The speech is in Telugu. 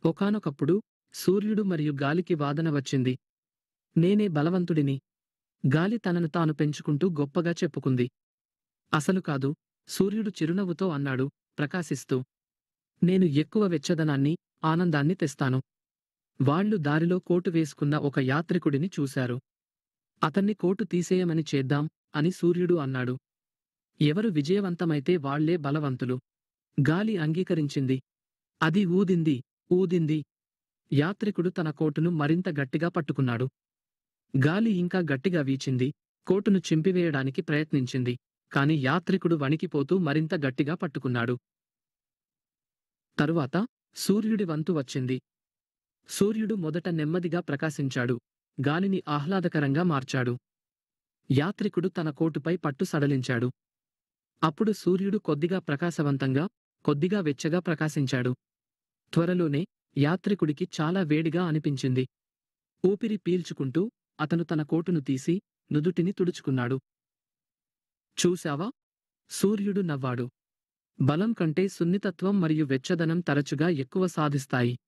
ఒకానొకప్పుడు సూర్యుడు మరియు గాలికి వాదన వచ్చింది. నేనే బలవంతుడిని. గాలి తనను తాను పెంచుకుంటూ గొప్పగా చెప్పుకుంది. అసలు కాదు, సూర్యుడు చిరునవ్వుతో అన్నాడు, ప్రకాశిస్తూ. నేను ఎక్కువ వెచ్చదనాన్ని, ఆనందాన్ని తెస్తాను. వాళ్ళు దారిలో కోటు వేసుకున్న ఒక యాత్రికుడిని చూశారు. అతన్ని కోటు తీసేయమని చేద్దాం అని సూర్యుడు అన్నాడు. ఎవరు విజయవంతమైతే వాళ్లే బలవంతులు. గాలి అంగీకరించింది. అది ఊదింది, ఊదింది. యాత్రికుడు తన కోటును మరింత గట్టిగా పట్టుకున్నాడు. గాలి ఇంకా గట్టిగా వీచింది, కోటును చింపివేయడానికి ప్రయత్నించింది. కాని యాత్రికుడు వణికిపోతూ మరింత గట్టిగా పట్టుకున్నాడు. తరువాత సూర్యుడి వంతు వచ్చింది. సూర్యుడు మొదట నెమ్మదిగా ప్రకాశించాడు, గాలిని ఆహ్లాదకరంగా మార్చాడు. యాత్రికుడు తన కోటుపై పట్టు సడలించాడు. అప్పుడు సూర్యుడు కొద్దిగా ప్రకాశవంతంగా, కొద్దిగా వెచ్చగా ప్రకాశించాడు. త్వరలోనే యాత్రికుడికి చాలా వేడిగా అనిపించింది. ఊపిరి పీల్చుకుంటూ అతను తన కోటును తీసి నుదుటిని తుడుచుకున్నాడు. చూశావా? సూర్యుడు నవ్వాడు. బలం కంటే సున్నితత్వం మరియు వెచ్చదనం తరచుగా ఎక్కువ సాధిస్తాయి.